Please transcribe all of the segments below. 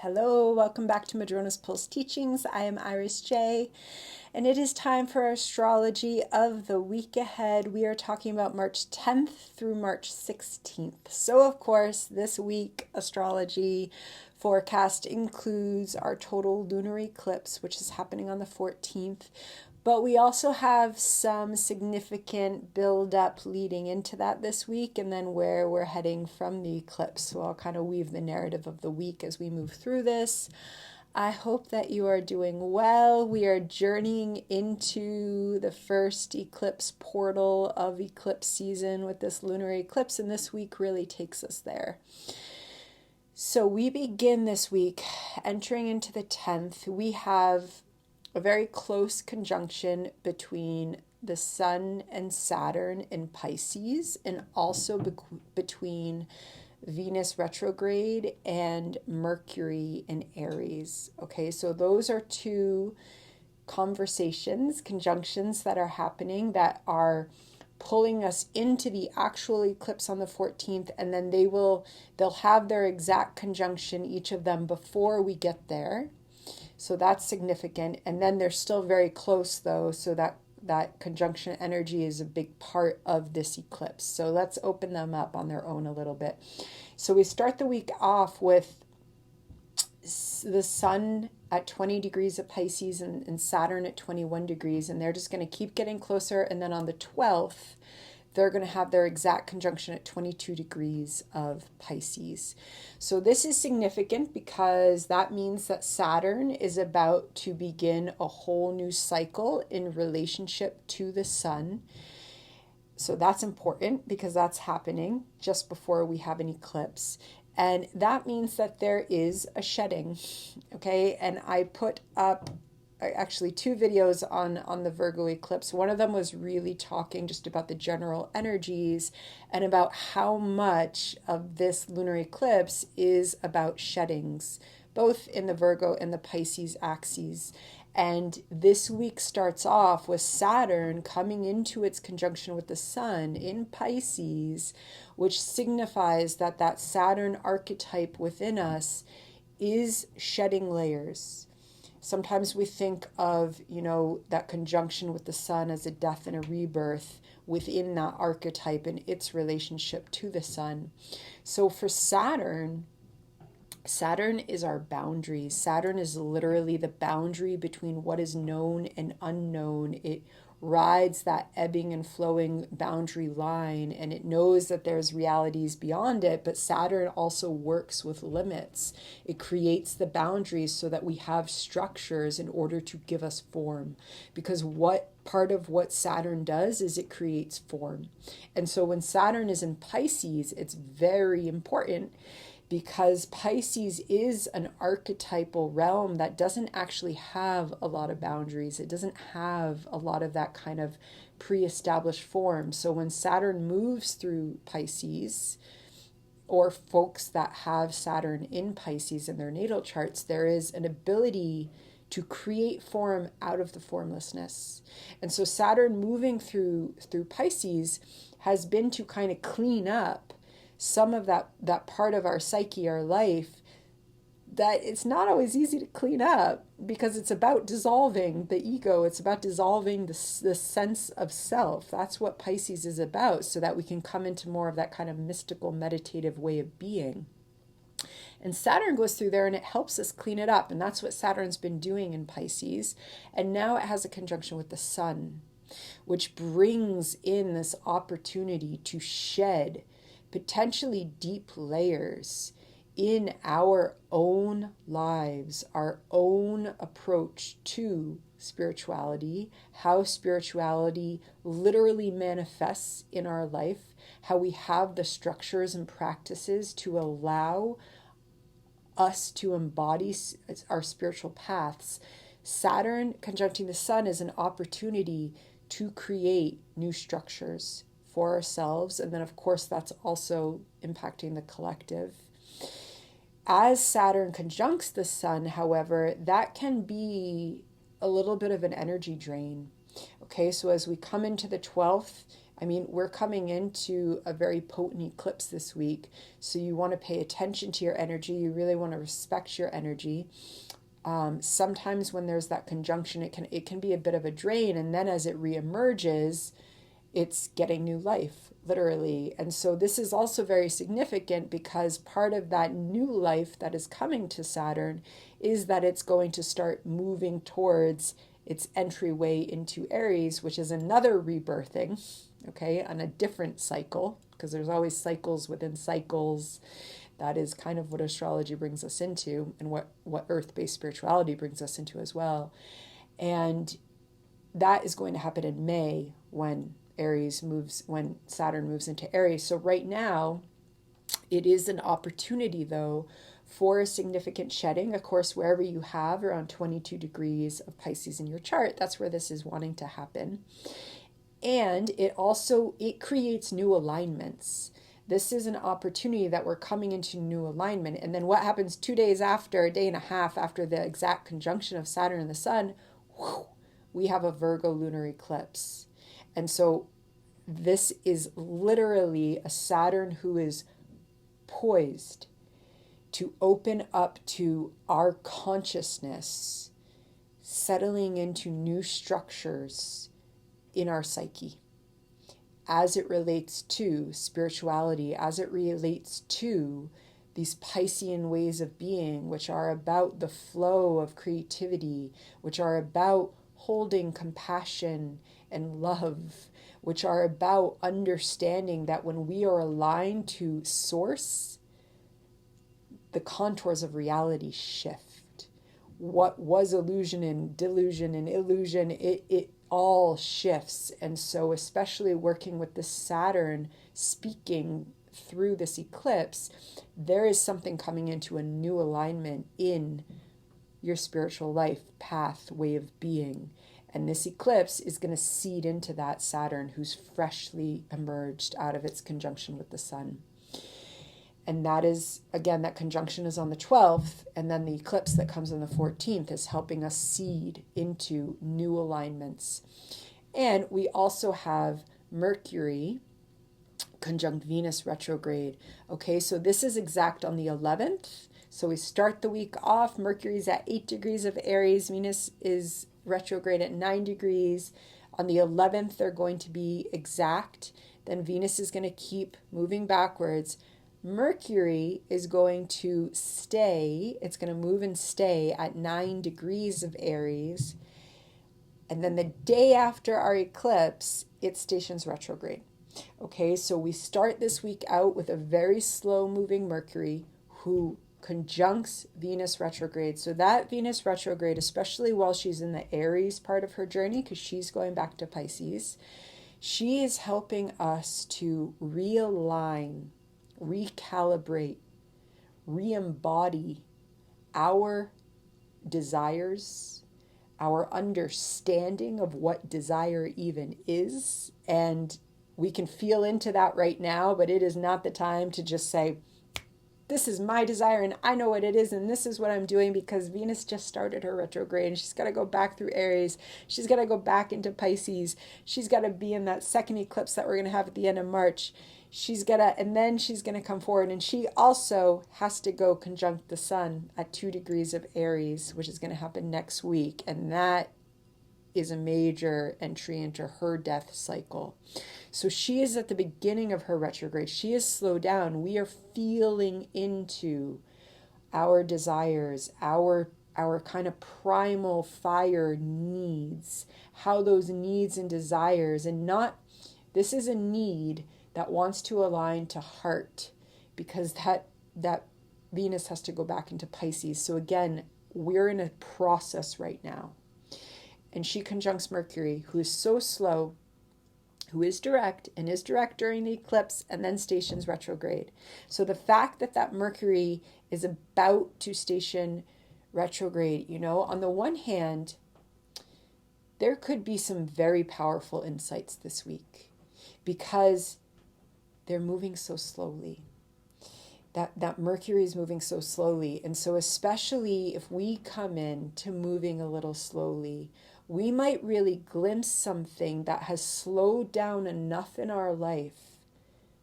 Hello, welcome back to Madrona's Pulse Teachings. I am Iris J, and it is time for our astrology of the week ahead. We are talking about March 10th through March 16th. So, of course, this week astrology forecast includes our total lunar eclipse, which is happening on the 14th. But we also have some significant build-up leading into that this week, and then where we're heading from the eclipse. So I'll kind of weave the narrative of the week as we move through this. I hope that you are doing well. We are journeying into the first eclipse portal of eclipse season with this lunar eclipse, and this week really takes us there. So we begin this week entering into the 10th. We have a very close conjunction between the Sun and Saturn in Pisces, and also between Venus retrograde and Mercury in Aries. Okay, so those are two conjunctions that are happening that are pulling us into the actual eclipse on the 14th, and then they'll have their exact conjunction, each of them, before we get there. So that's significant. And then they're still very close though, so that conjunction energy is a big part of this eclipse. So let's open them up on their own a little bit. So we start the week off with the Sun at 20 degrees of Pisces and Saturn at 21 degrees, and they're just going to keep getting closer. And then on the 12th, they're going to have their exact conjunction at 22 degrees of Pisces. So this is significant because that means that Saturn is about to begin a whole new cycle in relationship to the Sun. So that's important because that's happening just before we have an eclipse. And that means that there is a shedding, okay? And I put up actually two videos on the Virgo eclipse. One of them was really talking just about the general energies and about how much of this lunar eclipse is about sheddings, both in the Virgo and the Pisces axes. And this week starts off with Saturn coming into its conjunction with the Sun in Pisces, which signifies that Saturn archetype within us is shedding layers. Sometimes we think of, that conjunction with the Sun as a death and a rebirth within that archetype and its relationship to the Sun. So for Saturn is our boundaries. Saturn is literally the boundary between what is known and unknown. It rides that ebbing and flowing boundary line, and it knows that there's realities beyond it, but Saturn also works with limits. It creates the boundaries so that we have structures in order to give us form, because part of what Saturn does is it creates form. And so when Saturn is in Pisces, it's very important, because Pisces is an archetypal realm that doesn't actually have a lot of boundaries. It doesn't have a lot of that kind of pre-established form. So when Saturn moves through Pisces, or folks that have Saturn in Pisces in their natal charts, there is an ability to create form out of the formlessness. And so Saturn moving through Pisces has been to kind of clean up some of that part of our psyche, our life, that it's not always easy to clean up, because it's about dissolving the ego. It's about dissolving the sense of self. That's what Pisces is about, so that we can come into more of that kind of mystical, meditative way of being. And Saturn goes through there and it helps us clean it up. And that's what Saturn's been doing in Pisces. And now it has a conjunction with the Sun, which brings in this opportunity to shed potentially deep layers in our own lives, our own approach to spirituality, how spirituality literally manifests in our life, how we have the structures and practices to allow us to embody our spiritual paths. Saturn conjuncting the Sun is an opportunity to create new structures for ourselves, and then of course that's also impacting the collective. As Saturn conjuncts the Sun, however, that can be a little bit of an energy drain. Okay, so as we come into the 12th, I mean, we're coming into a very potent eclipse this week, so you want to pay attention to your energy. You really want to respect your energy. Sometimes when there's that conjunction, it can be a bit of a drain, and then as it reemerges, it's getting new life, literally. And so this is also very significant because part of that new life that is coming to Saturn is that it's going to start moving towards its entryway into Aries, which is another rebirthing, okay, on a different cycle, because there's always cycles within cycles. That is kind of what astrology brings us into, and what earth-based spirituality brings us into as well. And that is going to happen in May when Saturn moves into Aries. So right now, it is an opportunity, though, for a significant shedding. Of course, wherever you have around 22 degrees of Pisces in your chart, that's where this is wanting to happen. And it creates new alignments. This is an opportunity that we're coming into new alignment. And then what happens 2 days after, a day and a half after the exact conjunction of Saturn and the Sun, we have a Virgo lunar eclipse. And so this is literally a Saturn who is poised to open up to our consciousness, settling into new structures in our psyche as it relates to spirituality, as it relates to these Piscean ways of being, which are about the flow of creativity, which are about holding compassion and love, which are about understanding that when we are aligned to source, the contours of reality shift. What was illusion and delusion and illusion, it all shifts. And so especially working with the Saturn speaking through this eclipse, there is something coming into a new alignment in your spiritual life, path, way of being. And this eclipse is going to seed into that Saturn who's freshly emerged out of its conjunction with the Sun. And that is, again, that conjunction is on the 12th, and then the eclipse that comes on the 14th is helping us seed into new alignments. And we also have Mercury conjunct Venus retrograde. Okay, so this is exact on the 11th. So we start the week off. Mercury's at 8 degrees of Aries. Venus is retrograde at 9 degrees. On the 11th, they're going to be exact. Then Venus is going to keep moving backwards. Mercury is going to stay. It's going to move and stay at 9 degrees of Aries. And then the day after our eclipse, it stations retrograde. Okay, so we start this week out with a very slow moving Mercury who conjuncts Venus retrograde. So that Venus retrograde, especially while she's in the Aries part of her journey, because she's going back to Pisces, she is helping us to realign, recalibrate, re-embody our desires, our understanding of what desire even is. And we can feel into that right now, but it is not the time to just say, this is my desire and I know what it is and this is what I'm doing, because Venus just started her retrograde and she's got to go back through Aries. She's got to go back into Pisces. She's got to be in that second eclipse that we're going to have at the end of March. And then she's going to come forward, and she also has to go conjunct the Sun at 2 degrees of Aries, which is going to happen next week. And that is a major entry into her death cycle. So she is at the beginning of her retrograde. She is slowed down. We are feeling into our desires, our kind of primal fire needs, how those needs and desires, and not, this is a need that wants to align to heart, because that Venus has to go back into Pisces. So again, we're in a process right now. And she conjuncts Mercury, who is so slow, who is direct, and is direct during the eclipse, and then stations retrograde. So the fact that Mercury is about to station retrograde, on the one hand, there could be some very powerful insights this week, because they're moving so slowly. That Mercury is moving so slowly. And so especially if we come in to moving a little slowly, we might really glimpse something that has slowed down enough in our life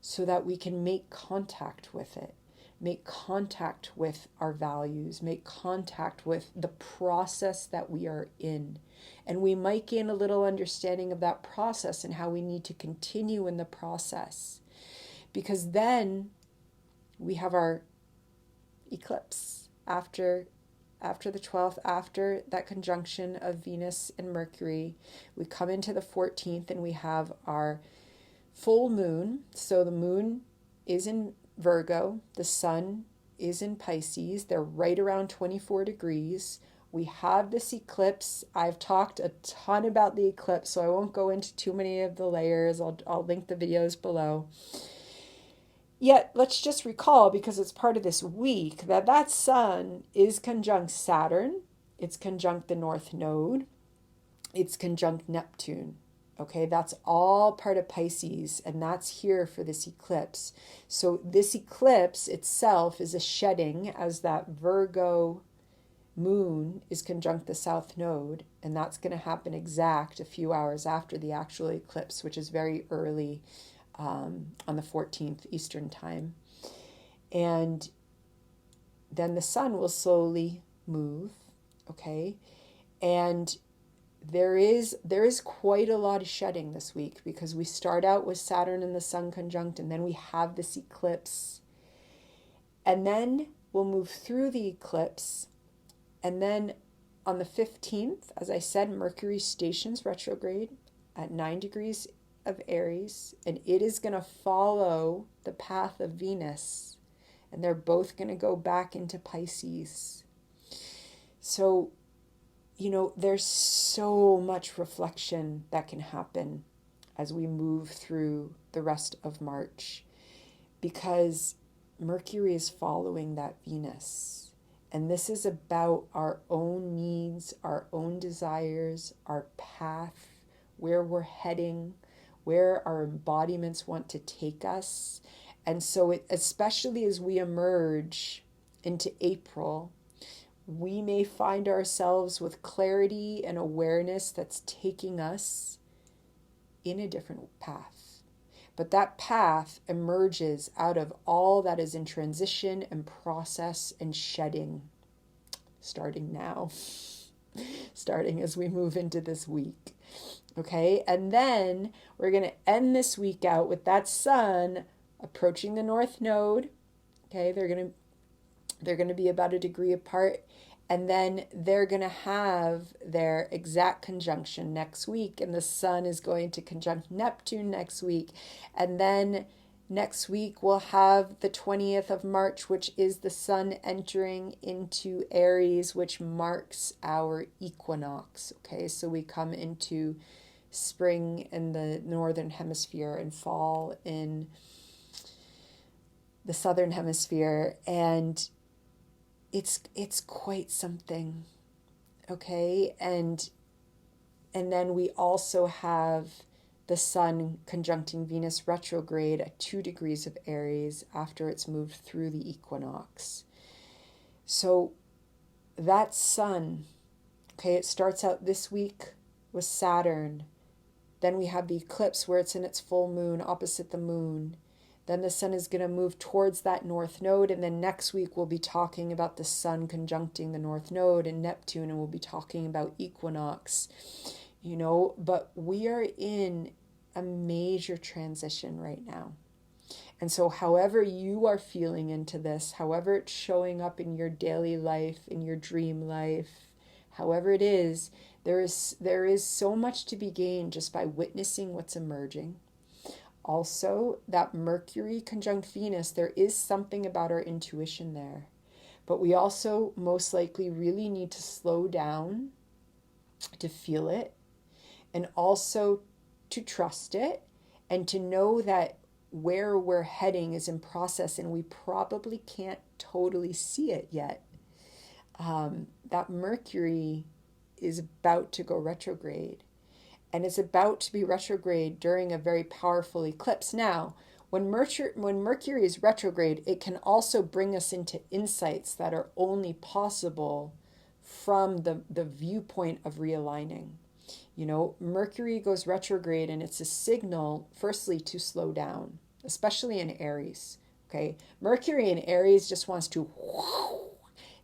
so that we can make contact with it, make contact with our values, make contact with the process that we are in. And we might gain a little understanding of that process and how we need to continue in the process. Because then we have our eclipse after the 12th, after that conjunction of Venus and Mercury. We come into the 14th and we have our full moon. So the moon is in Virgo, the sun is in Pisces. They're right around 24 degrees. We have this eclipse. I've talked a ton about the eclipse, so I won't go into too many of the layers. I'll link the videos below. Yet, let's just recall, because it's part of this week, that sun is conjunct Saturn, it's conjunct the North Node, it's conjunct Neptune. Okay, that's all part of Pisces, and that's here for this eclipse. So this eclipse itself is a shedding, as that Virgo moon is conjunct the South Node, and that's going to happen exact a few hours after the actual eclipse, which is very early on the 14th Eastern time. And then the sun will slowly move, okay? And there is quite a lot of shedding this week, because we start out with Saturn and the sun conjunct, and then we have this eclipse. And then we'll move through the eclipse, and then on the 15th, as I said, Mercury stations retrograde at 9 degrees of Aries, and it is going to follow the path of Venus, and they're both going to go back into Pisces. So, there's so much reflection that can happen as we move through the rest of March, because Mercury is following that Venus, and this is about our own needs, our own desires, our path, where we're heading, where our embodiments want to take us. And so especially as we emerge into April, we may find ourselves with clarity and awareness that's taking us in a different path. But that path emerges out of all that is in transition and process and shedding, starting now, starting as we move into this week. Okay, and then we're going to end this week out with that sun approaching the North Node. Okay, they're going to be about a degree apart, and then they're going to have their exact conjunction next week, and the sun is going to conjunct Neptune next week, and then next week we'll have the 20th of March, which is the sun entering into Aries, which marks our equinox. Okay, so we come into spring in the northern hemisphere and fall in the southern hemisphere, and it's quite something. Okay, and then we also have the sun conjuncting Venus retrograde at 2 degrees of Aries after it's moved through the equinox. So that sun, okay, it starts out this week with Saturn. Then we have the eclipse where it's in its full moon opposite the moon. Then the sun is going to move towards that North Node. And then next week we'll be talking about the sun conjuncting the North Node and Neptune, and we'll be talking about equinox. But we are in a major transition right now. And so however you are feeling into this, however it's showing up in your daily life, in your dream life, however it is, there is so much to be gained just by witnessing what's emerging. Also, that Mercury conjunct Venus, there is something about our intuition there. But we also most likely really need to slow down to feel it, and also to trust it, and to know that where we're heading is in process, and we probably can't totally see it yet. That Mercury is about to go retrograde, and it's about to be retrograde during a very powerful eclipse. Now, when Mercury is retrograde, it can also bring us into insights that are only possible from the viewpoint of realigning. Mercury goes retrograde, and it's a signal, firstly, to slow down, especially in Aries. Okay. Mercury in Aries just wants to,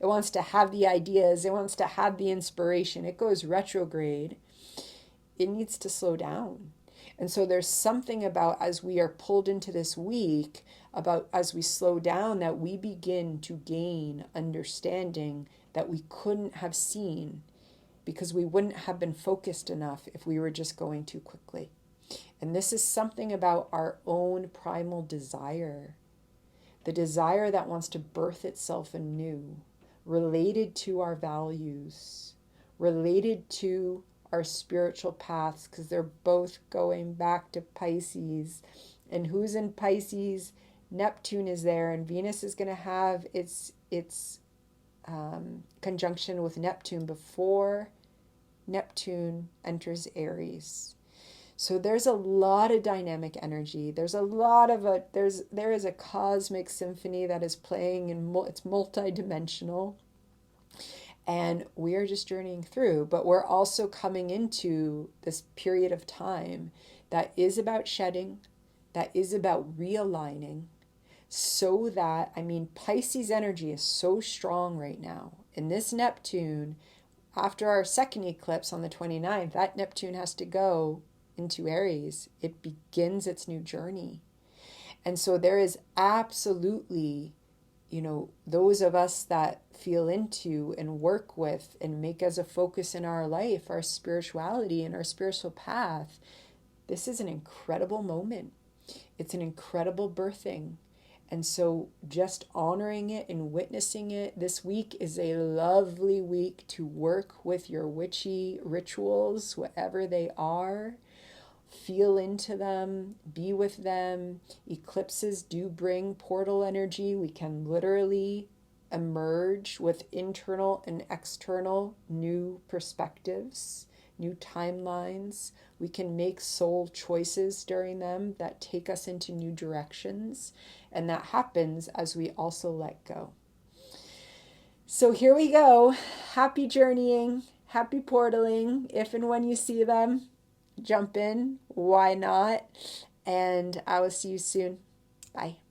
it wants to have the ideas, it wants to have the inspiration. It goes retrograde. It needs to slow down. And so there's something about, as we are pulled into this week, about as we slow down, that we begin to gain understanding that we couldn't have seen, because we wouldn't have been focused enough if we were just going too quickly. And this is something about our own primal desire, the desire that wants to birth itself anew, related to our values, related to our spiritual paths, because they're both going back to Pisces. And who's in Pisces? Neptune is there, and Venus is going to have its conjunction with Neptune before Neptune enters Aries. So there's a lot of dynamic energy. There's a lot of there is a cosmic symphony that is playing, and it's multidimensional. And we are just journeying through, but we're also coming into this period of time that is about shedding, that is about realigning, so that, Pisces energy is so strong right now. And this Neptune, after our second eclipse on the 29th, that Neptune has to go into Aries. It begins its new journey. And so there is absolutely, those of us that feel into and work with and make as a focus in our life, our spirituality and our spiritual path, this is an incredible moment. It's an incredible birthing. And so just honoring it and witnessing it, this week is a lovely week to work with your witchy rituals, whatever they are. Feel into them, be with them. Eclipses do bring portal energy. We can literally emerge with internal and external new perspectives, new timelines. We can make soul choices during them that take us into new directions. And that happens as we also let go. So here we go. Happy journeying, happy portaling. If and when you see them, jump in. Why not? And I will see you soon. Bye.